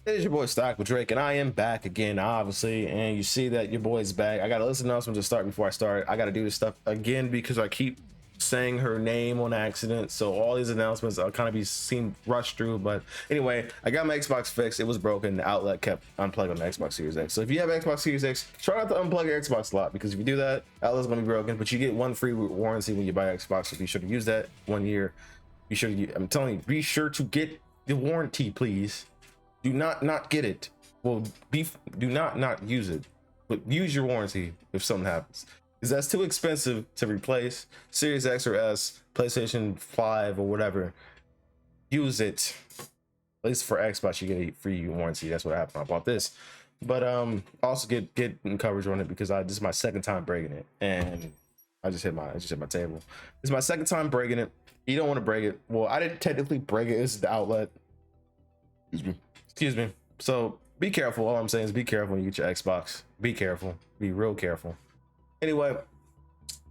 It is your boy StackableDrake, and I am back again, obviously. And you see that your boy's back. I got a list of announcements to start before I start. I got to do this stuff again because I keep saying her name on accident. So all these announcements I'll kind of be seen rushed through. But anyway, I got my Xbox fixed. It was broken. The outlet kept unplugged on the Xbox Series X. So if you have Xbox Series X, try not to unplug your Xbox slot, because if you do that, outlet's going to be broken. But you get one free warranty when you buy Xbox. So be sure to use that 1 year. Be sure to, I'm telling you, be sure to get the warranty, please. Do not get it. Well, do not use it, but use your warranty if something happens, because that's too expensive to replace. Series X or S, PlayStation 5 or whatever, use it. At least for Xbox, you get a free warranty. That's what happened. I bought this, but also get coverage on it, because this is my second time breaking it, and I just hit my table. It's my second time breaking it. You don't want to break it. Well, I didn't technically break it. It's the outlet. Excuse me. So be careful. All I'm saying is be careful when you get your Xbox. Be careful. Be real careful. Anyway,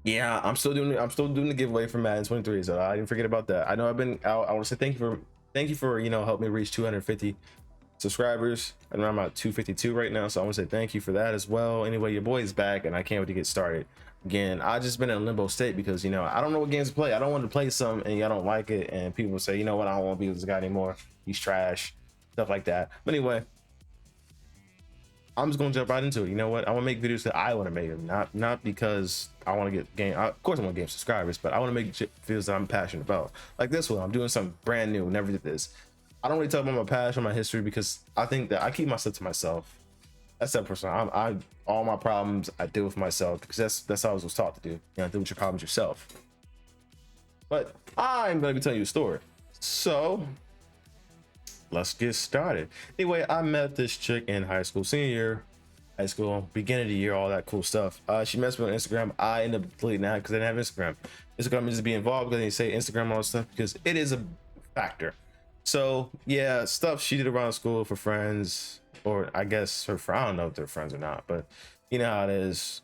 yeah, I'm still doing the giveaway for Madden 23. So I didn't forget about that. I know I've been out. I want to say thank you for helping me reach 250 subscribers, and I'm at 252 right now. So I want to say thank you for that as well. Anyway, your boy is back, and I can't wait to get started. Again, I just been in a limbo state because I don't know what games to play. I don't want to play some and y'all don't like it, and people say, you know what, I don't want to be with this guy anymore. He's trash. Stuff like that. But anyway, I'm just gonna jump right into it. You know what? I want to make videos that I want to make them, not because I want to get game. Of course, I want to game subscribers, but I want to make videos that I'm passionate about. Like this one, I'm doing something brand new. Never did this. I don't really talk about my passion, my history, because I think that I keep my stuff to myself. That's that person. I all my problems I deal with myself, because that's how I was taught to do. Deal with your problems yourself. But I'm gonna be telling you a story. So let's get started. Anyway, I met this chick in high school, senior year, high school, beginning of the year, all that cool stuff. She messed with me on Instagram. I ended up deleting that because I didn't have Instagram. Instagram needs to be involved because they say Instagram and all that stuff, because it is a factor. So yeah, stuff she did around school for friends, or I guess her friend. I don't know if they're friends or not, but you know how it is.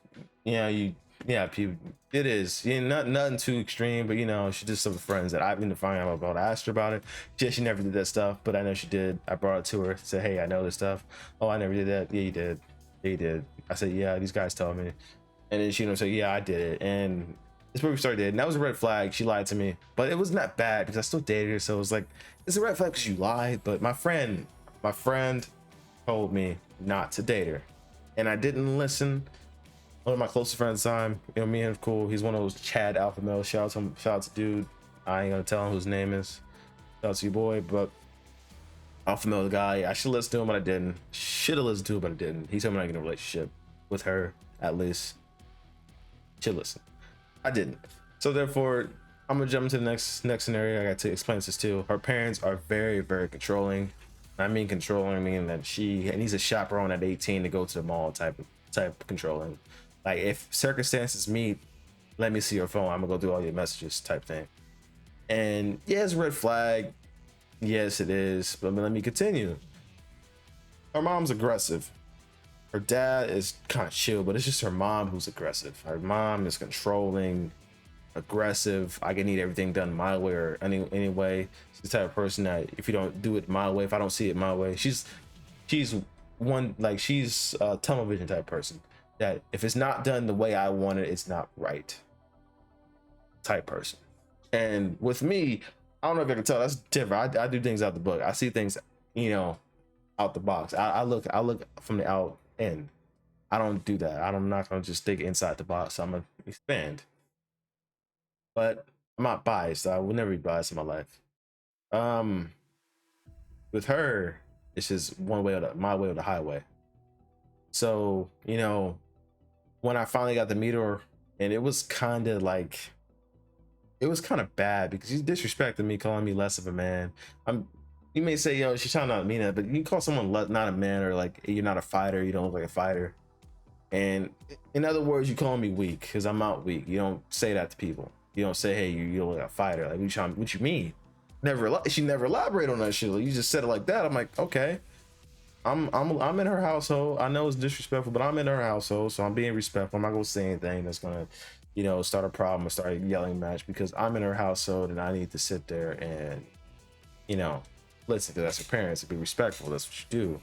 People, it is, nothing too extreme, but she just some friends that I've been to find out about. I asked her about it. She never did that stuff, but I know she did. I brought it to her, said, hey, I know this stuff. Oh, I never did that. Yeah, you did. Yeah, you did. I said, yeah, these guys told me. And then she said, yeah, I did it. And it's where we started dating. That was a red flag. She lied to me, but it wasn't that bad because I still dated her. So it was like, it's a red flag because you lied. But my friend told me not to date her, and I didn't listen. One of my closest friends at the time, me and him cool. He's one of those Chad alpha males. Shout out to him, shout out to dude. I ain't gonna tell him whose name is. Shout out to your boy, but alpha male guy. I should listen to him, but I didn't. Should have listened to him, but I didn't. He told me I get in a relationship with her, at least. Should listen. I didn't. So therefore, I'm gonna jump into the next scenario. I got to explain this too. Her parents are very, very controlling. I mean controlling, meaning that she needs a chaperone at 18 to go to the mall type of controlling. Like, if circumstances meet, let me see your phone, I'm gonna go do all your messages type thing. And yeah, it's a red flag. Yes, it is. But let me continue. Her mom's aggressive. Her dad is kind of chill, but it's just her mom who's aggressive. Her mom is controlling, aggressive. I can need everything done my way or any way. She's the type of person that if you don't do it my way, if I don't see it my way, she's a tunnel vision type person, that if it's not done the way I want it, it's not right type person. And with me, I don't know if you can tell, that's different. I do things out the book. I see things, out the box. I look from the out in. I don't do that. I'm not gonna just stick inside the box. I'm gonna expand. But I'm not biased. I will never be biased in my life. With her, it's just one way or my way or the highway. So when I finally got to meet her, and it was kind of bad because she's disrespecting me, calling me less of a man. You may say, yo, she's trying not to mean that, but you call someone not a man, or like you're not a fighter, you don't look like a fighter. And in other words, you call me weak because I'm not weak. You don't say that to people. You don't say, hey, you look like a fighter. Like, what you mean? She never elaborated on that shit. Like, you just said it like that. I'm like, okay. I'm in her household. I know it's disrespectful, but I'm in her household, so I'm being respectful. I'm not gonna say anything that's gonna, start a problem or start a yelling match, because I'm in her household and I need to sit there and, listen, because that's your parents, to be respectful. That's what you do.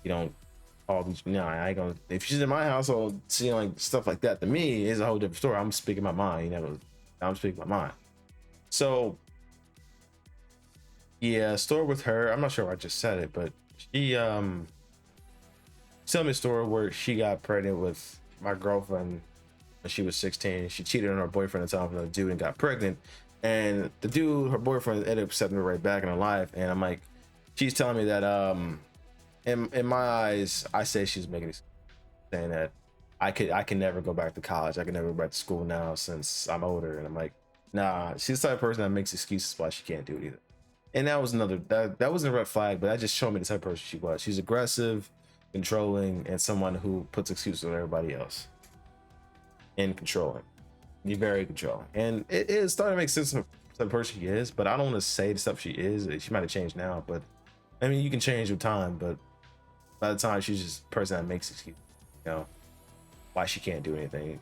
You don't all these. No, I ain't gonna. If she's in my household, seeing like stuff like that to me is a whole different story. I'm speaking my mind. You know, I'm speaking my mind. So yeah, story with her. I'm not sure if I just said it, but she tell me a story where she got pregnant with my girlfriend when she was 16. She cheated on her boyfriend at the time with another dude and got pregnant. And the dude, her boyfriend, ended up accepting her right back in her life. And I'm like, she's telling me that in my eyes, I say she's making it, saying that I can never go back to college. I can never go back to school now since I'm older. And I'm like, nah, she's the type of person that makes excuses why she can't do it either. And that was another that wasn't a red flag, but that just showed me the type of person she was. She's aggressive, controlling, and someone who puts excuses on everybody else. And controlling. You're very controlling. And it is starting to make sense of the person she is, but I don't want to say the stuff she is. She might have changed now, but I mean, you can change with time, but by the time she's just a person that makes excuses, you know, why she can't do anything.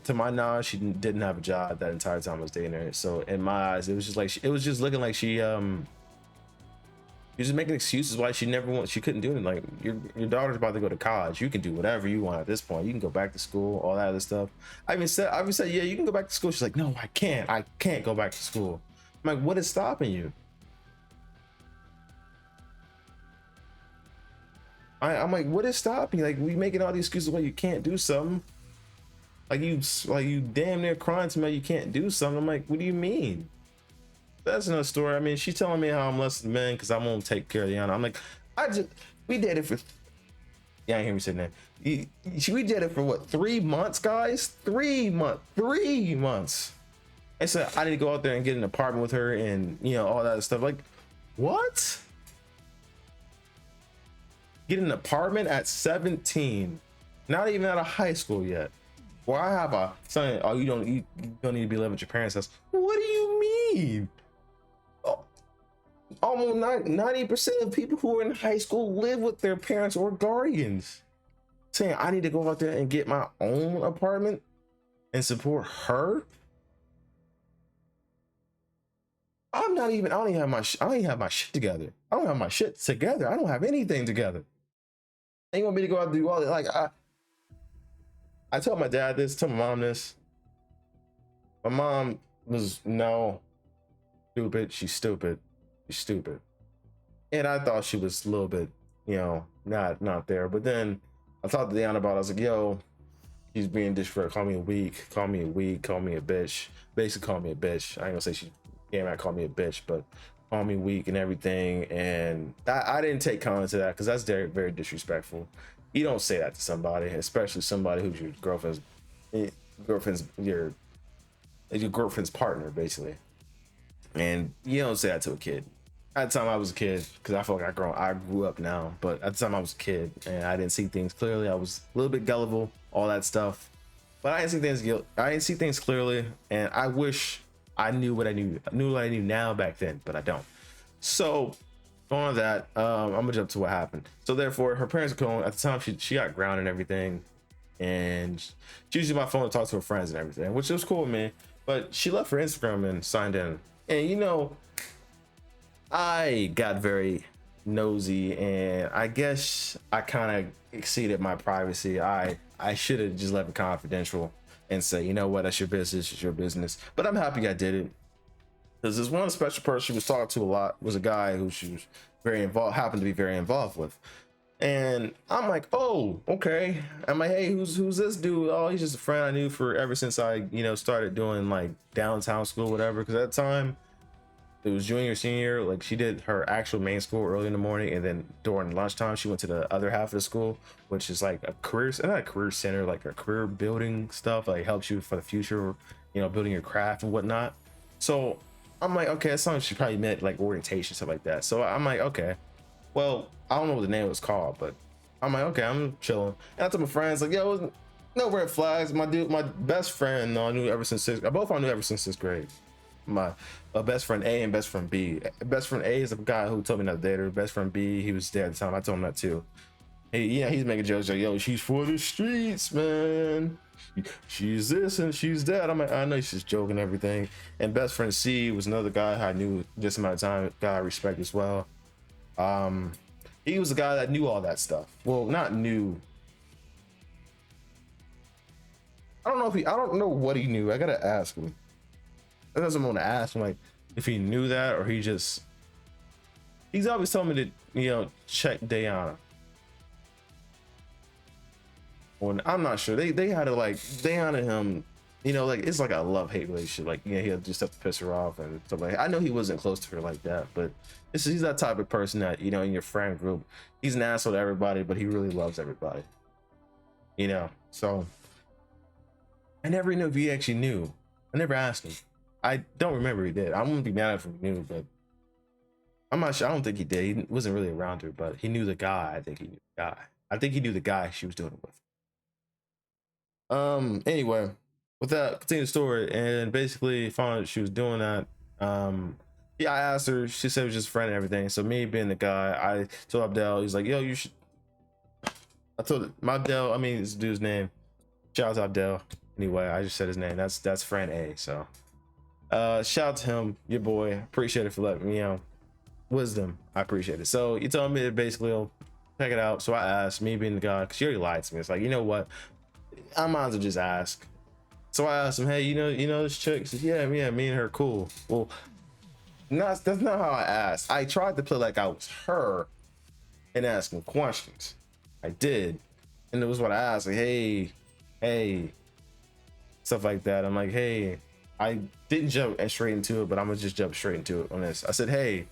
To my knowledge, she didn't have a job that entire time I was dating her. So in my eyes, it was just like it was just looking like she you're just making excuses why she couldn't do it. Like your daughter's about to go to college. You can do whatever you want at this point. You can go back to school, all that other stuff. I even said, yeah, you can go back to school. She's like, no, I can't go back to school. I'm like, what is stopping you? I'm like, what is stopping you? Like, we making all these excuses why you can't do something. Like you damn near crying to me you can't do something. I'm like, what do you mean? That's another story. I mean, she's telling me how I'm less than men because I won't take care of Liana. I'm like, we dated for, yeah, I hear me saying that. We dated for what, 3 months, guys? 3 months. I said I need to go out there and get an apartment with her and, you know, all that stuff. Like, what? Get an apartment at 17, not even out of high school yet. Well, I have a son. Oh, you don't need to be living at your parents' house. What do you mean? Almost 90% of people who are in high school live with their parents or guardians. Saying I need to go out there and get my own apartment and support her. I don't even have my shit together. I don't have my shit together. I don't have anything together. And you want me to go out and do all that? Like I told my dad this, told my mom this. My mom was no stupid. She's stupid. And I thought she was a little bit, you know, not there. But then I talked to Deanna about it. I was like, yo, she's being disrespectful. Call me a weak, call me a bitch. Basically call me a bitch. I ain't gonna say she came out call me a bitch, but call me weak and everything. And I didn't take comment to that because that's very, very disrespectful. You don't say that to somebody, especially somebody who's your girlfriend's partner, basically. And you don't say that to a kid. At the time I was a kid, because I feel like I grew up now, but at the time I was a kid and I didn't see things clearly. I was a little bit gullible, all that stuff. But I didn't see things clearly, and I wish I knew what I knew now back then, but I don't. So on that, I'm gonna jump to what happened. So therefore, her parents are calling. At the time, she got grounded and everything, and she used my phone to talk to her friends and everything, which was cool with me. But she left her Instagram and signed in, and you know, I got very nosy, and I guess I kind of exceeded my privacy. I should have just left it confidential and say, you know what, that's your business, it's your business. But I'm happy I did it. Because this one special person she was talking to a lot was a guy who she was happened to be very involved with. And I'm like, oh, okay. I'm like, hey, who's this dude? Oh, he's just a friend I knew for ever since I, you know, started doing like downtown school, whatever. Because at the time, it was junior, senior. Like she did her actual main school early in the morning, and then during lunchtime, she went to the other half of the school, which is like a not a career center, like a career building stuff, like helps you for the future, you know, building your craft and whatnot. So I'm like, okay, that sounds she probably meant like orientation, stuff like that. So I'm like, okay, well, I don't know what the name was called, but I'm like, okay, I'm chilling. And I told my friends, like, yo, no red flags. My best friend, I knew ever since both I knew ever since 6th grade. My best friend A and best friend B. Best friend A is a guy who told me not to date her. Best friend B, he was there at the time. I told him that too. Hey, yeah, he's making jokes like, yo, she's for the streets, man. She's this and she's that. I'm like, I know she's joking and everything. And best friend C was another guy I knew this amount of time, guy I respect as well. He was the guy that knew all that stuff. Well, not knew. I don't know what he knew. I gotta ask him. I doesn't want to ask him like if he knew that or he's always telling me to, check Diana. When I'm not sure, they had to like Diana him, like it's like a love-hate relationship. Like, he'll just have to piss her off and stuff like that. I know he wasn't close to her like that, but he's that type of person that, in your friend group, he's an asshole to everybody, but he really loves everybody. So I never knew if he actually knew. I never asked him. I don't remember he did. I wouldn't be mad if he knew, but I'm not sure. I don't think he did. He wasn't really around her, but he knew the guy. I think he knew the guy. I think he knew the guy she was doing it with. Anyway, with that, continue the story, and basically found out she was doing that. Yeah, I asked her. She said it was just a friend and everything. So me being the guy, I told Abdel. He's like, yo, you should. I told my Abdel. I mean, this dude's name. Shout out to Abdel. Anyway, I just said his name. That's friend A. So, shout out to him, your boy. Appreciate it for letting me, wisdom. I appreciate it. So you told me to basically check it out. So I asked, me being the guy, because she already lied to me. It's like, you know what? I might as well just ask. So I asked him, hey, you know this chick? He says, yeah, me and her cool. Well, that's not how I asked. I tried to play like I was her and asking questions. I did. And it was what I asked, like, hey, stuff like that. I'm like, hey, I didn't jump straight into it, but I'm gonna just jump straight into it on this. I said, hey,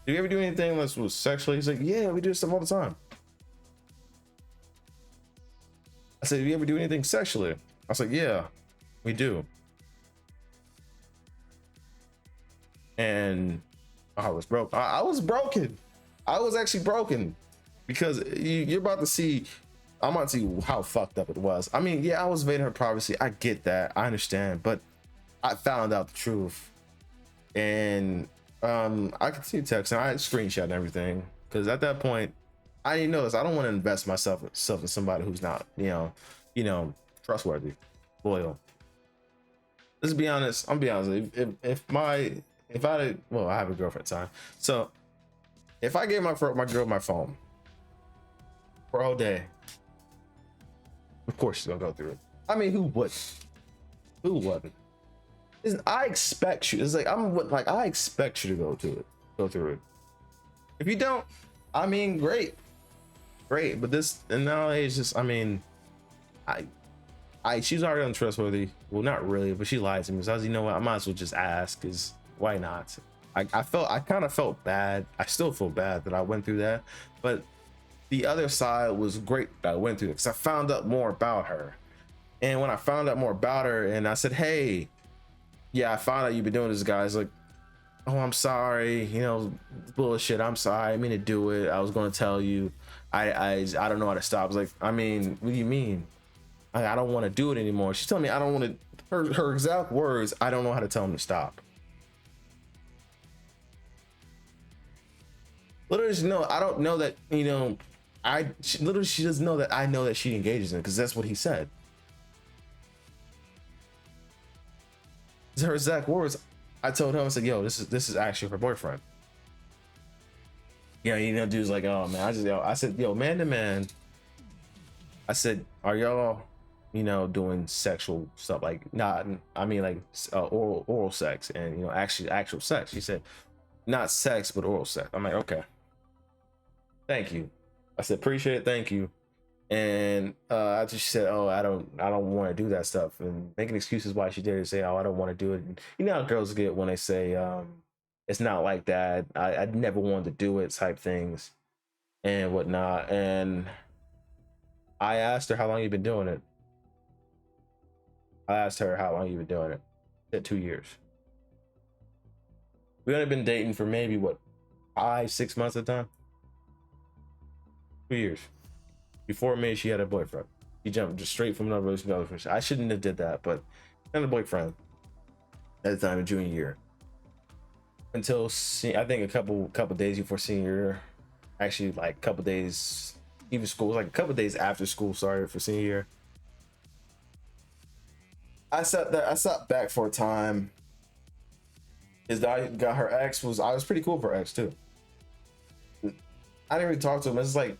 do you ever do anything that was sexually? He's like, yeah, we do stuff all the time. I said, do you ever do anything sexually? I was like, yeah, we do. And I was broke. I was broken. I was actually broken because you're about to see. I'm about to see how fucked up it was. I mean, yeah, I was invading her privacy. I get that. I understand, but I found out the truth, and I continued texting. I screenshot and everything because at that point, I didn't know this. I don't want to invest myself in somebody who's not, trustworthy, loyal. Let's be honest. I'm be honest. If I have a girlfriend at the time. So if I gave my girl my phone for all day, of course she's gonna go through it. I mean, who wouldn't? Who wouldn't? I expect you. It's like I expect you to go through it. If you don't, I mean, great. But this, and nowadays, just, I mean, she's already untrustworthy. Well, not really, but she lied to me. So I was, what, I might as well just ask, because why not? I kind of felt bad. I still feel bad that I went through that, but the other side was great that I went through it because I found out more about her. And when I found out more about her, and I said, hey, yeah, I found out you've been doing this, guys. Like, oh, I'm sorry, bullshit. I'm sorry. I mean to do it. I was going to tell you. I don't know how to stop. I was like, I mean, what do you mean? I don't want to do it anymore. She's telling me I don't want to. Her exact words. I don't know how to tell him to stop. Literally, no. I don't know that. She doesn't know that I know that she engages in because that's what he said. Her exact words. I told him, I said, yo, this is actually her boyfriend. Dude's like, oh man, I said, yo, man to man. I said, are y'all, doing sexual stuff? Like, not, I mean, like oral sex and, actual sex. She said, not sex, but oral sex. I'm like, okay. Thank you. I said, appreciate it. Thank you. And after she said, oh, I don't want to do that stuff, and making excuses why she did it, say, oh, I don't want to do it. And you know how girls get when they say, it's not like that. I never wanted to do it type things and whatnot. And I asked her how long you've been doing it. I asked her how long you've been doing it. She said 2 years. We only been dating for maybe 5-6 months at the time. 2 years. Before me, she had a boyfriend. He jumped just straight from another relationship. I shouldn't have did that, but I had a boyfriend at the time of junior year. Until I think a couple days before senior year, actually like a couple days even school, like a couple days after school started for senior year. I sat there, I sat back for a time. His got her ex was, I was pretty cool for her ex too. I didn't really talk to him. It's like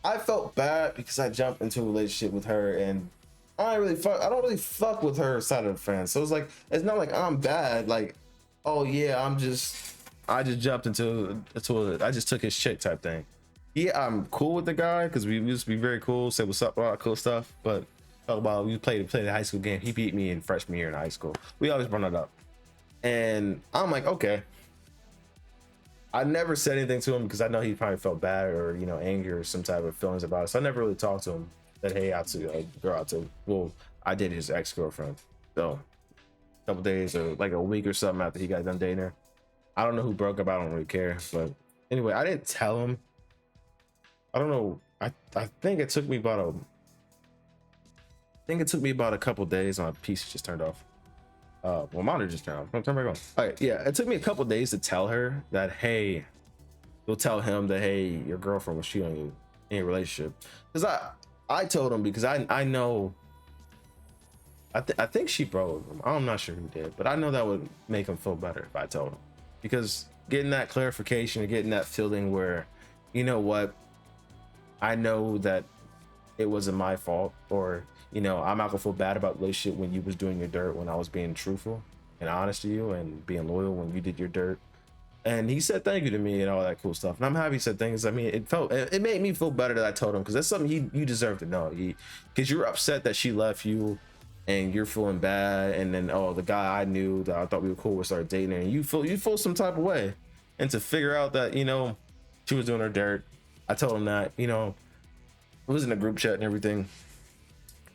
I felt bad because I jumped into a relationship with her, and I don't really fuck with her side of the fence. So it's like, it's not like I'm bad. Like, oh yeah, I just jumped into I just took his chick type thing. Yeah, I'm cool with the guy because we used to be very cool, say what's up, all that cool stuff. But talk about we played the high school game. He beat me in freshman year in high school. We always bring it up, and I'm like, okay. I never said anything to him because I know he probably felt bad or, you know, anger or some type of feelings about it. So I never really talked to him. Said, hey, out to a girl out to. Well, I did his ex-girlfriend. So a couple days or like a week or something after he got done dating her. I don't know who broke up. I don't really care. But anyway, I didn't tell him. I don't know. I think it took me about a couple days. My PC just turned off. Well, monitor just turned off. Turn back on. All right, yeah. It took me a couple days to tell her that, hey, you'll tell him that, hey, your girlfriend was cheating on you in your relationship. Because I told him because I know. I think she broke him. I'm not sure who did, but I know that would make him feel better if I told him, because getting that clarification and getting that feeling where, you know what, I know that it wasn't my fault, or, you know, I'm not gonna feel bad about the relationship when you was doing your dirt, when I was being truthful and honest to you and being loyal when you did your dirt. And he said thank you to me and all that cool stuff, and I'm happy he said things. I mean, it made me feel better that I told him, because that's something you deserve to know. Because you're upset that she left you and you're feeling bad, and then, oh, the guy I knew that I thought we were cool would start dating her, and you feel some type of way. And to figure out that, you know, she was doing her dirt, I told him that, you know, it was in a group chat and everything,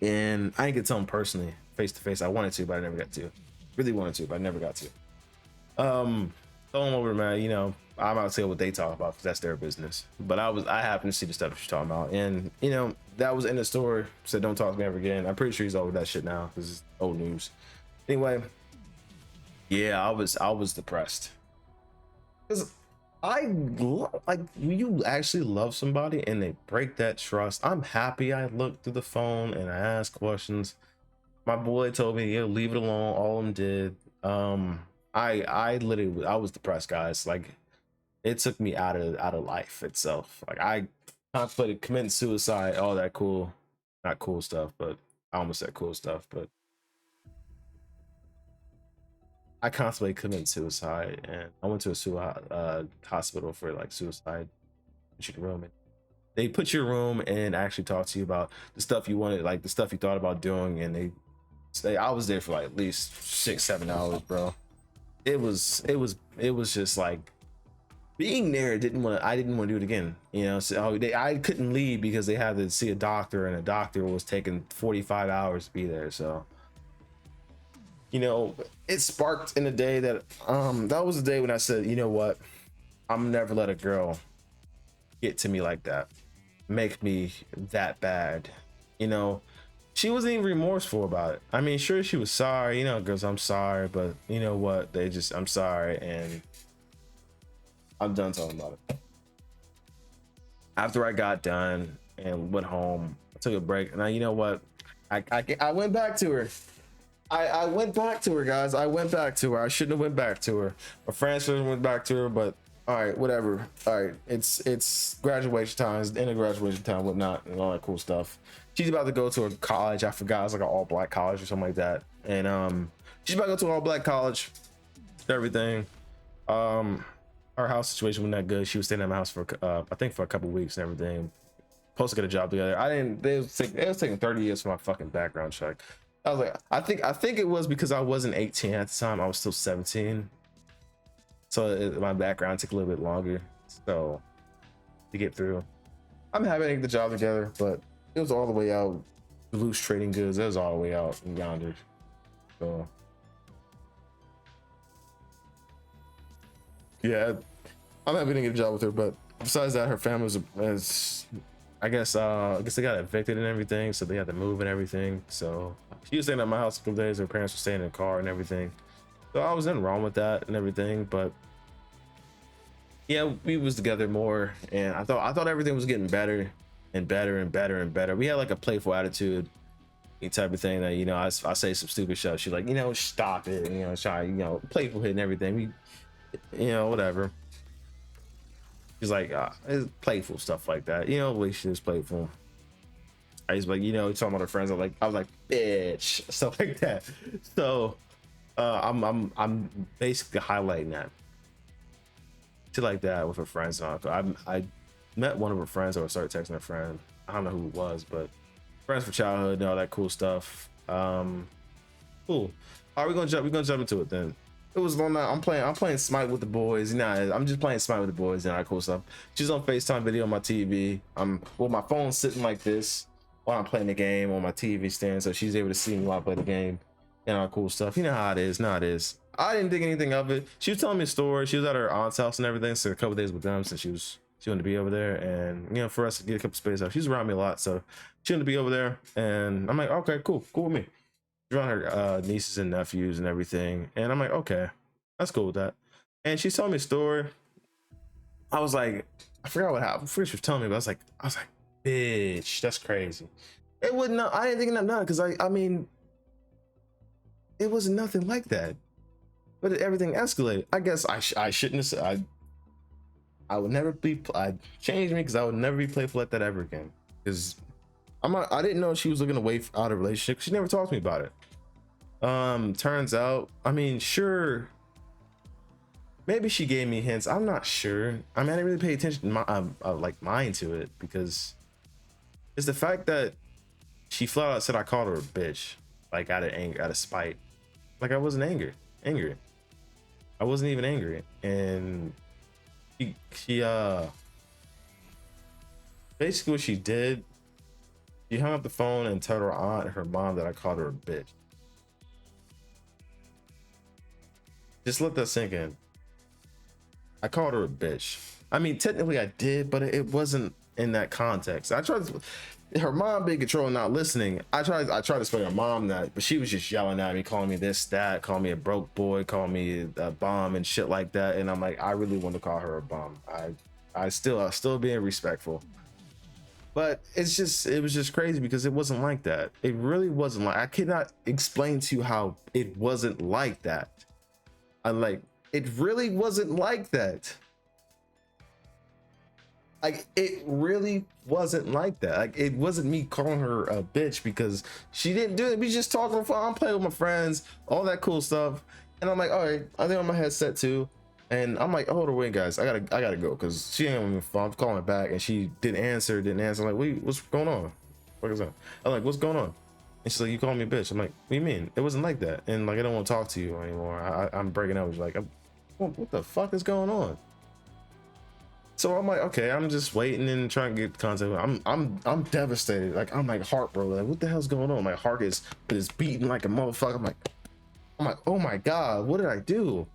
and I didn't get to tell him personally, face to face. I wanted to, but I never got to. Really wanted to, but I never got to. Told him over, man. You know, I'm not saying what they talk about because that's their business. But I happened to see the stuff she's talking about, and, you know, that was in the story. Said don't talk to me ever again. I'm pretty sure he's over that shit now because it's old news. Anyway, yeah, I was depressed because like, when you actually love somebody and they break that trust. I'm happy I looked through the phone and I asked questions. My boy told me, yeah, leave it alone. All of them did. I literally, I was depressed, guys. Like, it took me out of life itself. Like, I contemplated committing suicide, all that cool, not cool stuff, but I almost said cool stuff, but I contemplated committing suicide, and I went to a suicide hospital for like suicide room. And they put your room and actually talk to you about the stuff you wanted, like the stuff you thought about doing, and I was there for like at least 6-7 hours, bro. It was just like being there. I didn't want to do it again, you know. So I couldn't leave because they had to see a doctor, and a doctor was taking 45 hours to be there. So, you know, it sparked in a day that that was the day when I said, you know what, I'm never let a girl get to me like that, make me that bad. You know, she wasn't even remorseful about it. I mean, sure, she was sorry, you know, girls, I'm sorry, but you know what, I'm sorry, and I'm done talking about it. After I got done and went home, I took a break, and you know what, I went back to her. I went back to her, guys. I went back to her. I shouldn't have went back to her. My friends should have went back to her, but all right, whatever. All right, it's graduation time. It's the end of graduation time, whatnot, and all that cool stuff. She's about to go to a college. I forgot, it's like an all-black college or something like that. And she's about to go to an all-black college. Everything. Our house situation wasn't that good. She was staying at my house for I think for a couple weeks and everything. Supposed to get a job together. It was taking 30 years for my fucking background check. I was like, I think it was because I wasn't 18 at the time. I was still 17. So my background took a little bit longer. So to get through, I'm happy to get the job together, but it was all the way out. Loose trading goods. It was all the way out in yonder. So yeah, I'm happy to get a job with her. But besides that, her family was I guess they got evicted and everything, so they had to move and everything. So she was staying at my house a couple days. Her parents were staying in the car and everything. So I was in wrong with that and everything, but yeah, we was together more, and I thought everything was getting better. and better and better and better. We had like a playful attitude, type of thing that, you know, I say some stupid stuff. She's like, you know, stop it, you know, try, you know, playful hit and everything. We, you know, whatever. She's like, it's playful stuff like that. You know, the way she was playful. I was like, you know, talking about her friends. I was like, bitch, stuff like that. So I'm basically highlighting that. Shit like that with her friends. I met one of her friends, or started texting her friend. I don't know who it was, but friends for childhood and all that cool stuff. Cool. All right, we're gonna jump into it then. It was long night. I'm playing Smite with the boys. Nah, I'm just playing Smite with the boys and all that cool stuff. She's on FaceTime video on my TV. My phone's sitting like this while I'm playing the game on my TV stand, so she's able to see me while I play the game and all that cool stuff. You know how it is. No, it is. I didn't think anything of it. She was telling me a story. She was at her aunt's house and everything, so a couple days with them, since she wanted to be over there, and you know, for us to get a couple space out. She's around me a lot, so she wanted to be over there, and I'm like, okay, cool with me. She's around her nieces and nephews and everything, and I'm like, okay, that's cool with that. And she's telling me a story. I was like, I forgot what happened. I forgot she was telling me, but I was like, bitch, that's crazy. It wouldn't. I didn't think of nothing, because I mean, it wasn't nothing like that. But everything escalated. I guess I shouldn't have said. I would never be. I changed me, because I would never be playful like that ever again. Because I didn't know she was looking away out of a relationship. She never talked to me about it. Turns out, I mean, sure, maybe she gave me hints. I'm not sure. I mean, I didn't really pay attention to like mine to it, because it's the fact that she flat out said I called her a bitch, like out of anger, out of spite. Like I wasn't angry. I wasn't even angry, and she basically what she did, she hung up the phone and told her aunt and her mom that I called her a bitch. Just let that sink in. I called her a bitch. I mean, technically I did, but it wasn't in that context. I tried to, her mom being control and not listening. I tried to explain her mom that, but she was just yelling at me, calling me this, that, calling me a broke boy, calling me a bum and shit like that. And I'm like, I really want to call her a bum. I still being respectful. But it was just crazy, because it wasn't like that. It really wasn't like, I cannot explain to you how it wasn't like that. It really wasn't like that. Like, it really wasn't like that. Like, it wasn't me calling her a bitch because she didn't do it. We just talking on the phone. I'm playing with my friends, all that cool stuff. And I'm like, all right, I think on my headset too. And I'm like, hold on, wait, guys, I gotta go, because she ain't on the phone. I'm calling her back, and she didn't answer. I'm like, wait, what's going on? What is that? I'm like, what's going on? And she's like, you called me a bitch. I'm like, what do you mean? It wasn't like that. And like, I don't want to talk to you anymore. I'm breaking up. She's like, what the fuck is going on? So I'm like, okay, I'm just waiting and trying to get contact. I'm devastated. Like, I'm like heartbroken. Like, what the hell's going on? My heart is beating like a motherfucker. I'm like, oh my God, what did I do?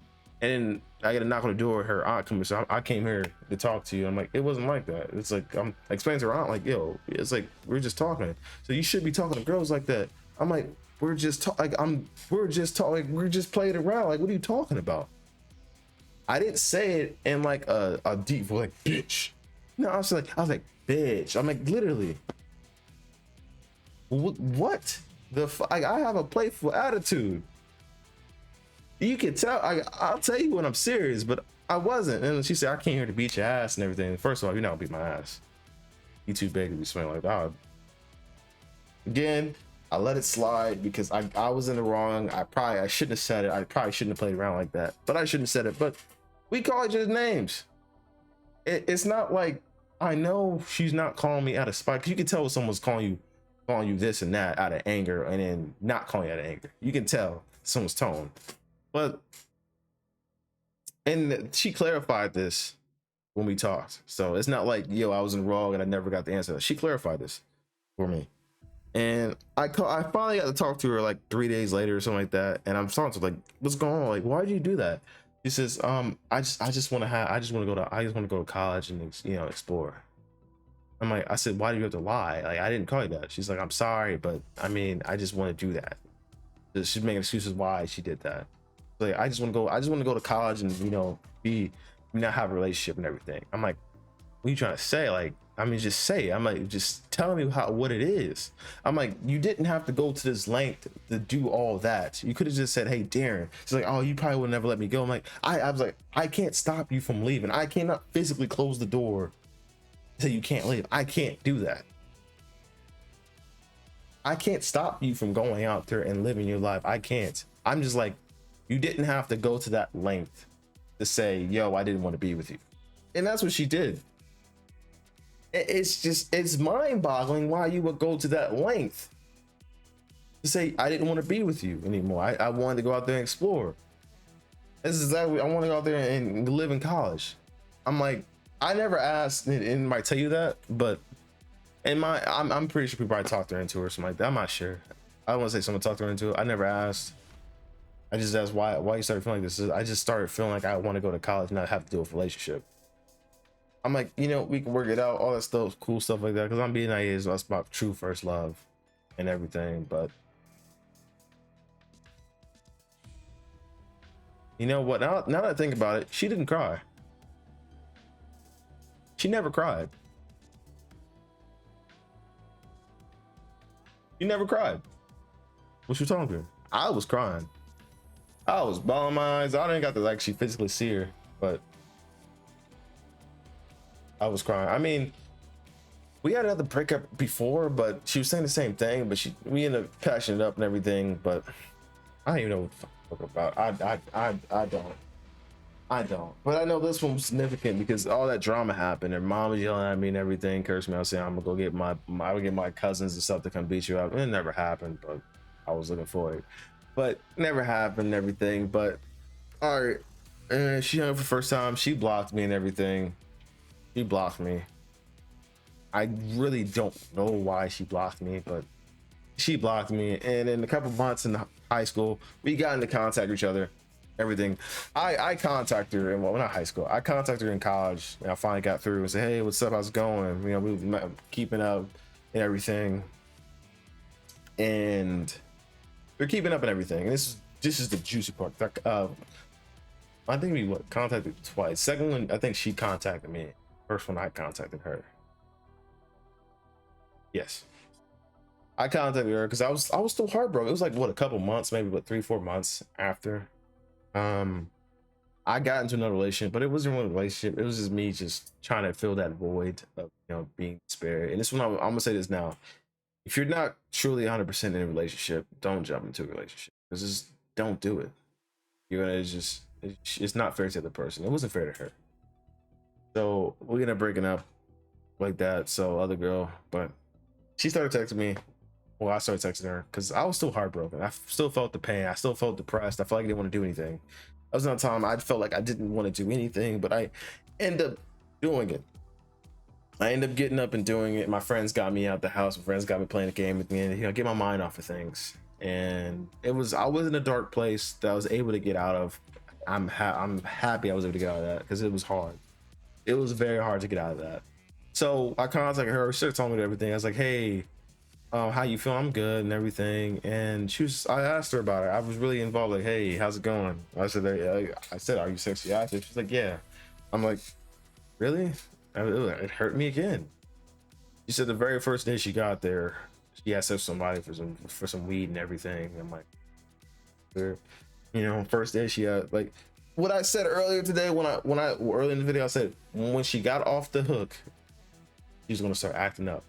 And I get a knock on the door. Her aunt comes. So I came here to talk to you. I'm like, it wasn't like that. It's like, I'm explaining to her aunt, like, yo, it's like, we're just talking. So you should be talking to girls like that. I'm like, we're just talking. We're just playing around. Like, what are you talking about? I didn't say it in like a deep voice, like, bitch. No, I was like, bitch. I'm like, literally. What the fuck? I have a playful attitude. You can tell. I'll tell you when I'm serious, but I wasn't. And she said, I came here to beat your ass and everything. First of all, you're not gonna beat my ass. You too big to be smelling like that. Again, I let it slide because I was in the wrong. I shouldn't have said it. I probably shouldn't have played around like that, but I shouldn't have said it. But we call each other names. It's not like, I know she's not calling me out of spite, because you can tell when someone's calling you this and that out of anger, and then not calling you out of anger. You can tell someone's tone. But, and she clarified this when we talked. So it's not like, yo, I was in wrong and I never got the answer. She clarified this for me. And I finally got to talk to her like 3 days later or something like that. And I'm talking to her, like, what's going on? Like, why did you do that? She says, I just want to go to college and, you know, explore. I said, why do you have to lie? Like, I didn't call you that. She's like, I'm sorry, but I mean, I just want to do that. She's making excuses why she did that. Like, I just want to go to college and, you know, not have a relationship and everything. I'm like, what are you trying to say? Like, I mean, just say it. I'm like, just tell me what it is. I'm like, you didn't have to go to this length to do all that. You could have just said, hey, Darren. She's like, oh, you probably would never let me go. I'm like, I was like, I can't stop you from leaving. I cannot physically close the door so you can't leave. I can't do that. I can't stop you from going out there and living your life. I can't. I'm just like, you didn't have to go to that length to say, yo, I didn't want to be with you. And that's what she did. It's just, it's mind boggling why you would go to that length to say, I didn't want to be with you anymore. I wanted to go out there and explore. This is exactly, I want to go out there and live in college. I'm like, I never asked, and might tell you that, but in my, I'm pretty sure people probably talked her into it or something like that. I'm not sure. I don't want to say someone talked her into it. I never asked. I just asked why you started feeling like this. I just started feeling like I want to go to college and not have to deal with a relationship. I'm like, you know, we can work it out, all that stuff, cool stuff like that. Because I'm being naive, so that's about true first love and everything. But you know what? Now that I think about it, she didn't cry. She never cried. You never cried. What you talking about? I was crying. I was bawling my eyes. I didn't got to actually physically see her, but I was crying. I mean, we had another breakup before, but she was saying the same thing, but we ended up patching it up and everything, but I don't even know what the fuck about. I don't. But I know this one was significant because all that drama happened. Her mom was yelling at me and everything, cursed me. I was saying I'm gonna go get I would get my cousins and stuff to come beat you up. It never happened, but I was looking for it. But never happened and everything. But all right, and she hung up for the first time. She blocked me and everything. She blocked me. I really don't know why she blocked me, but she blocked me. And in a couple months in high school, we got into contact with each other. Everything. I contacted her in, well, not high school. I contacted her in college, and I finally got through and said, hey, what's up? How's it going? You know, we were keeping up and everything. And we're keeping up and everything. And this is the juicy part. I think we contacted twice. Second one, I think she contacted me. First one, I contacted her. Yes, I contacted her because I was still heartbroken. It was like what, a couple months, maybe what, 3-4 months after. I got into another relationship, but it wasn't really a relationship. It was just me just trying to fill that void of, you know, being despaired. And this one, I'm gonna say this now: if you're not truly 100% in a relationship, don't jump into a relationship, because just don't do it. You're gonna it's not fair to the person. It wasn't fair to her. So we ended up breaking up like that. So other girl, but she started texting me. Well, I started texting her because I was still heartbroken. I still felt the pain. I still felt depressed. I felt like I didn't want to do anything. That was not time I felt like I didn't want to do anything, but I ended up doing it. I ended up getting up and doing it. My friends got me out the house. My friends got me playing a game with me, and, you know, get my mind off of things. And I was in a dark place that I was able to get out of. I'm happy I was able to get out of that because it was hard. It was very hard to get out of that. So I contacted her. She started telling me everything. I was like, hey, how you feel? I'm good and everything. And I asked her about it. I was really involved. Like, hey, how's it going? I said, are you sexually active? She's like, yeah. I'm like, really? It hurt me again. She said the very first day she got there, she asked sex with somebody for some weed and everything. I'm like, you know, first day she had, like what I said earlier today when I early in the video, I said when she got off the hook, she's gonna start acting up.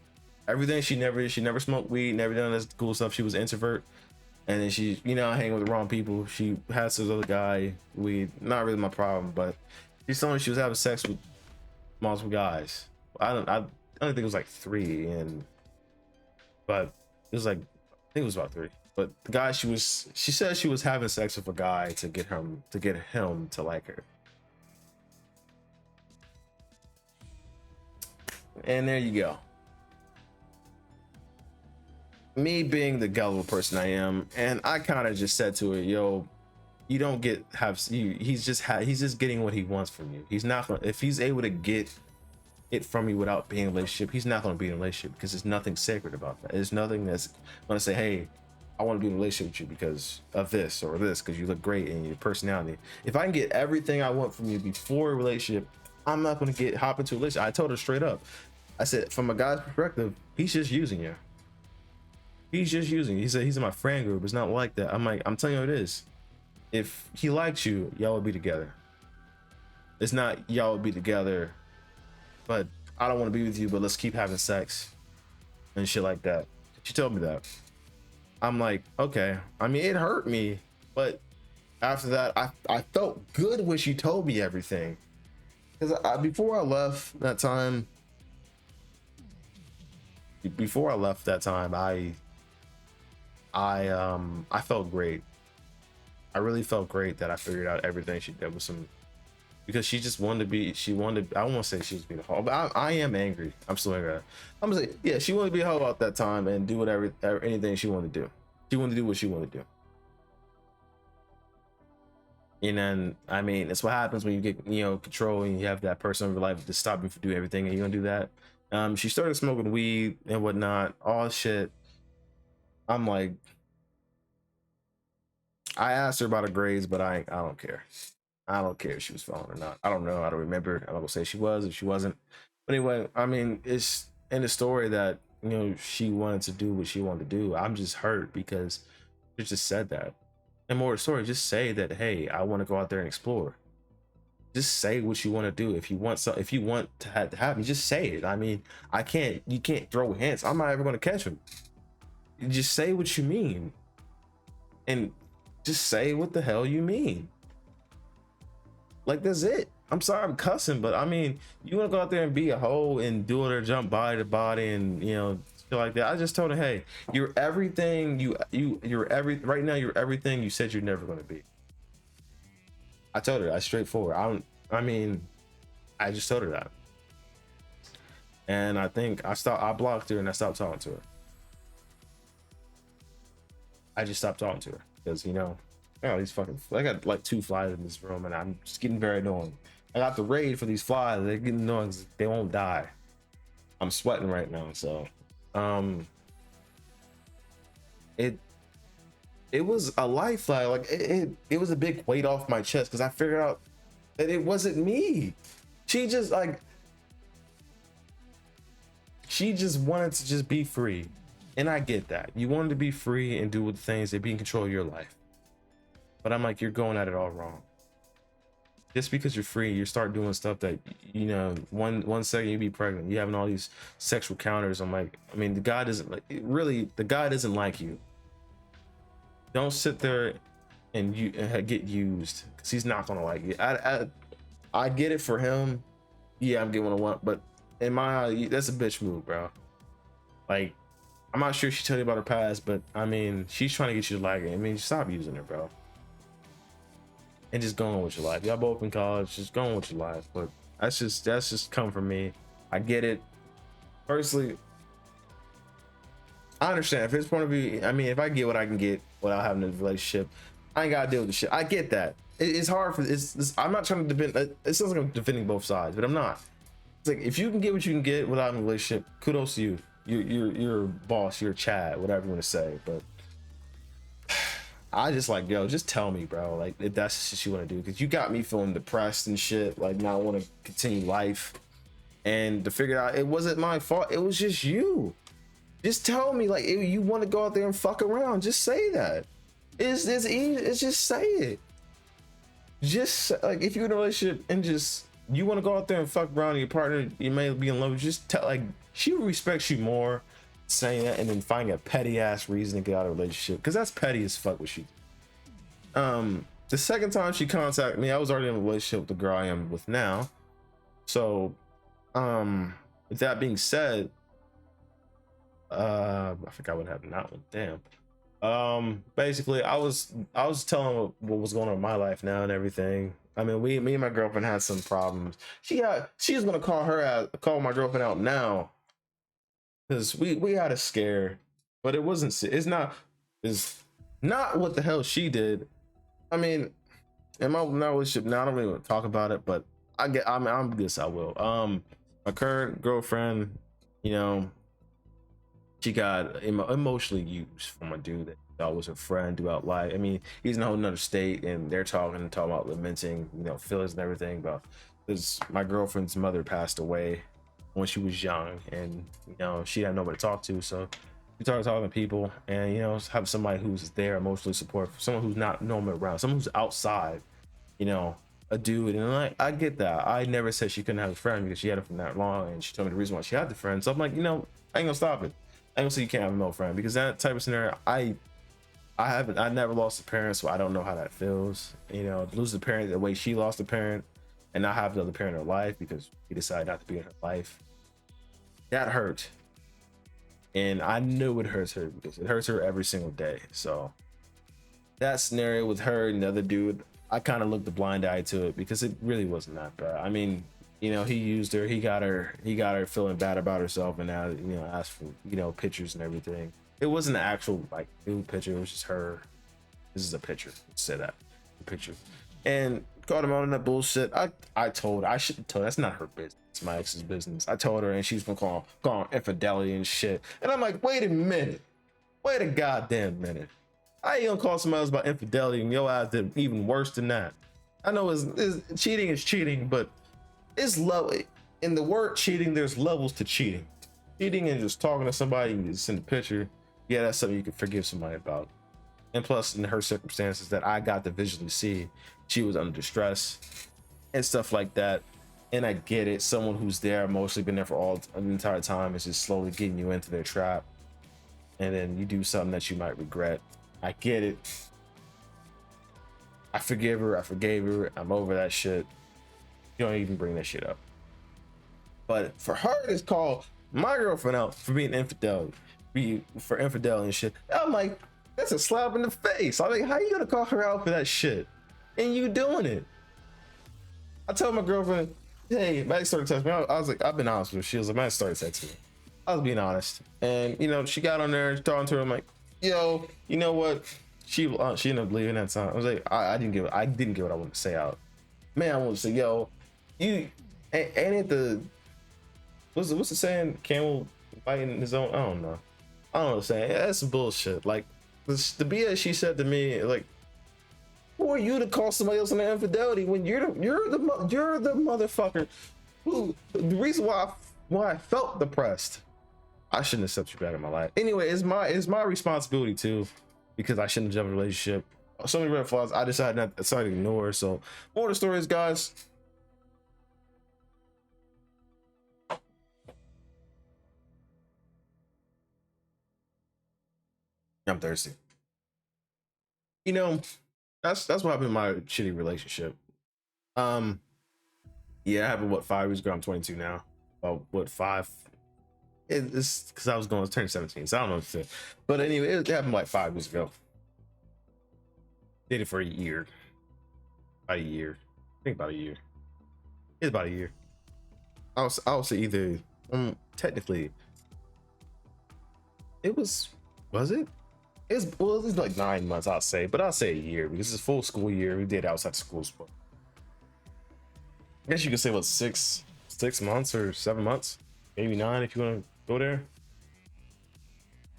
Everything she never smoked weed, never done this cool stuff. She was an introvert, and then she, you know, hanging with the wrong people. She has this other guy. Weed, not really my problem, but she's telling me she was having sex with multiple guys. I don't think it was like 3, but it was like, I think it was about 3. But the guy she said she was having sex with a guy to get him to like her. And there you go. Me being the gullible person I am, and I kind of just said to her, yo, you don't he's just getting what he wants from you. He's not gonna, if he's able to get it from you without being in a relationship, he's not going to be in a relationship, because there's nothing sacred about that. There's nothing that's going to say, hey, I want to be in a relationship with you because of this or this, because you look great in your personality. If I can get everything I want from you before a relationship, I'm not gonna hop into a relationship. I told her straight up. I said, from a guy's perspective, he's just using you. He's just using you. He said he's in my friend group. It's not like that. I'm like, I'm telling you what it is. If he likes you, y'all would be together. It's not y'all would be together, but I don't want to be with you, but let's keep having sex and shit like that. She told me that. I'm like, okay. I mean, it hurt me, but after that, I felt good when she told me everything. Because before I left that time, I felt great. I really felt great that I figured out everything she did with some, because she just wanted to be, I don't want to say she was being a hoe, but I am angry. I'm still angry. I'm gonna say, yeah, she wanted to be a hoe out that time and do whatever, anything she wanted to do. She wanted to do what she wanted to do. And then, I mean, it's what happens when you get, control and you have that person in your life to stop you from doing everything, and you don't do that. She started smoking weed and whatnot, all shit. I'm like, I asked her about her grades, but I don't care. I don't care if she was following or not. I don't know. I don't remember. I'm not gonna say she was if she wasn't. But anyway, I mean, it's in the story that she wanted to do what she wanted to do. I'm just hurt because she just said that. And more of the story, just say that, hey, I want to go out there and explore. Just say what you want to do. If you want to happen, just say it. I mean, you can't throw hints. I'm not ever going to catch them. You just say what you mean. And just say what the hell you mean. Like, that's it. I'm sorry I'm cussing, but I mean, you want to go out there and be a hoe and do it or jump body to body and shit like that. I just told her, hey, you're everything right now you're everything you said you're never going to be. I told her, I straightforward. I just told her that. And I think I blocked her and I stopped talking to her. I just stopped talking to her because these fucking, I got like 2 flies in this room and I'm just getting very annoying. I got the raid for these flies. They're getting annoying. They won't die. I'm sweating right now. So, it was a life flag. Like it was a big weight off my chest because I figured out that it wasn't me. She just wanted to just be free. And I get that. You wanted to be free and do the things that be in control of your life. But I'm like, you're going at it all wrong. Just because you're free, you start doing stuff that, one second you be pregnant, you having all these sexual counters. I'm like, I mean, the guy doesn't like you. Don't sit there and get used, because he's not gonna like you. I get it for him. Yeah, I'm getting what I want, but in my eye, that's a bitch move, bro. Like, I'm not sure she told you about her past, but I mean, she's trying to get you to like it. I mean, stop using her, bro. And just go on with your life. Y'all both in college, just go on with your life. But that's just come from me. I get it. Personally, I understand if it's point of view. I mean, if I get what I can get without having a relationship, I ain't gotta deal with the shit. I get that. It's hard for I'm not trying to defend. It sounds like I'm defending both sides, but I'm not. It's like, if you can get what you can get without a relationship, kudos to you. You're a boss. You're a Chad, whatever you want to say. But I just like, yo, just tell me, bro. Like, if that's the shit you want to do, because you got me feeling depressed and shit. Like, now I want to continue life, and to figure out it wasn't my fault. It was just you. Just tell me, like, if you want to go out there and fuck around, just say that. It's easy. It's just say it. Just like, if you're in a relationship and just you want to go out there and fuck around, and your partner, you may be in love with, just tell, like, she respects you more saying that and then finding a petty ass reason to get out of a relationship, because that's petty as fuck what she did. The second time she contacted me, I was already in a relationship with the girl I am with now. So with that being said, I forgot what happened that one. Damn. Basically, I was telling her what was going on in my life now and everything. I mean, me and my girlfriend had some problems. She was gonna call my girlfriend out now, because we had a scare, but it's not what the hell she did. I mean, in my relationship now, I don't really want to talk about it, but I guess I will. My current girlfriend, she got emotionally used from a dude that thought was her friend throughout life. I mean, he's in a whole nother state, and they're talking about lamenting, feelings and everything about because my girlfriend's mother passed away when she was young, and she had nobody to talk to, so we started talking to people, and have somebody who's there emotionally support, someone who's not normally around, someone who's outside, a dude. And I get that. I never said she couldn't have a friend because she had it from that long, and she told me the reason why she had the friend. So I'm like, I ain't gonna stop it. I ain't gonna say you can't have a male friend, because that type of scenario, I never lost a parent, so I don't know how that feels. Lose a parent the way she lost a parent, and not have another parent in her life because he decided not to be in her life. That hurt. And I knew it hurts her because it hurts her every single day. So that scenario with her and the other dude, I kind of looked a blind eye to it because it really wasn't that bad. I mean, he used her, he got her feeling bad about herself, and now, asked for, pictures and everything. It wasn't an actual like nude picture, it was just her. This is a picture. Say that. A picture. And caught him out on that bullshit. I told her, I shouldn't tell her, that's not her business. It's my ex's business. I told her, and she's gonna call him infidelity and shit. And I'm like, wait a minute. Wait a goddamn minute. I ain't gonna call somebody else about infidelity, and your ass did even worse than that. I know cheating is cheating, but it's level. In the word cheating, there's levels to cheating. Cheating and just talking to somebody and you send a picture, yeah, that's something you can forgive somebody about. And plus, in her circumstances that I got to visually see, she was under stress and stuff like that. And I get it. Someone who's there, mostly been there for all the entire time, is just slowly getting you into their trap. And then you do something that you might regret. I get it. I forgive her. I forgave her. I'm over that shit. You don't even bring that shit up. But for her to call my girlfriend out for being for infidelity and shit, I'm like, that's a slap in the face. I'm like, how you gonna call her out for that shit? And you doing it. I told my girlfriend, hey, Max started texting me. I was like, I've been honest with her. She was like, Max started texting me. I was being honest. And she got on there talking to her. I'm like, yo, you know what? She ended up leaving that time. I was like, I didn't get what I wanted to say out. Man, I want to say, yo, you ain't it the what's the saying? Camel biting his own? I don't know what I'm saying. That's some bullshit. Like the BS she said to me, like, who are you to call somebody else an infidelity when you're the motherfucker who the reason why I felt depressed. I shouldn't accept you back in my life. Anyway, it's my responsibility too, because I shouldn't jump in a relationship. So many red flags I decided to ignore. So more of the stories, guys. I'm thirsty. That's what happened in my shitty relationship. Yeah, it happened 5 years ago. I'm 22 now. What 5? It's because I was turning 17, so I don't know what to say. But anyway, it happened 5 years ago. Did it for a year. About a year. I think about a year. It's about a year. I'll say either technically it was it? It was like 9 months, I'll say, but I'll say a year because it's a full school year. We did outside school sport. I guess you could say 6 months or 7 months, maybe 9 if you want to go there.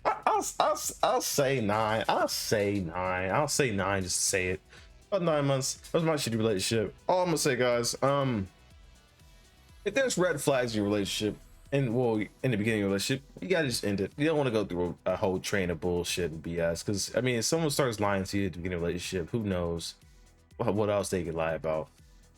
I'll say 9. I'll say 9. I'll say 9 just to say it. About 9 months. That was my shitty relationship. All I'm gonna say, guys, if there's red flags in your relationship, and in the beginning of a relationship, you gotta just end it. You don't want to go through a whole train of bullshit and BS. Because I mean, if someone starts lying to you at the beginning of a relationship, who knows what else they could lie about?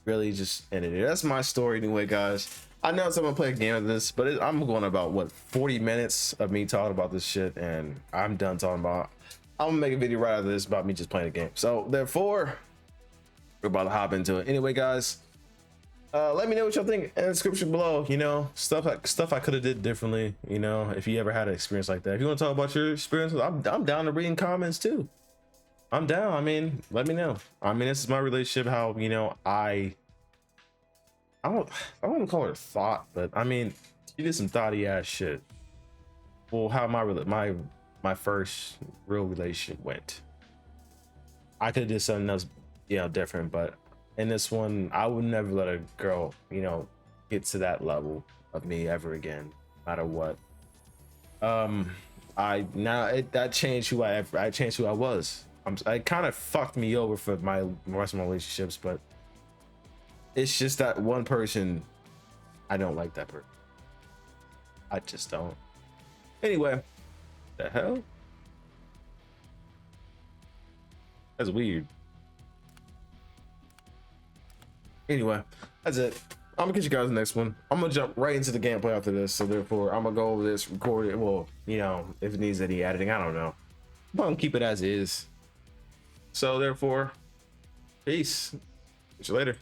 Really, just end it. That's my story anyway, guys. I know someone play a game of this, but I'm going about 40 minutes of me talking about this shit, and I'm done talking about. I'm gonna make a video right after this about me just playing a game. So therefore, we're about to hop into it. Anyway, guys. Let me know what y'all think in the description below. Stuff I could have did differently. If you ever had an experience like that. If you want to talk about your experiences, I'm down to reading comments too. I'm down. I mean, let me know. I mean, this is my relationship. How I wouldn't call her thought, but I mean, she did some thoughty ass shit. Well, how my first real relationship went. I could have did something else, different, but. In this one, I would never let a girl, get to that level of me ever again, no matter what. That changed who I changed who I was. It kind of fucked me over for the rest of my relationships, but It's just that one person. I don't like that person. I just don't. Anyway, the hell? That's weird. Anyway, that's it. I'm gonna catch you guys in the next one. I'm gonna jump right into the gameplay after this, so therefore I'm gonna go over this, record it. Well, you know, if it needs any editing, I don't know. But I'm gonna keep it as is. So therefore, peace. Catch you later.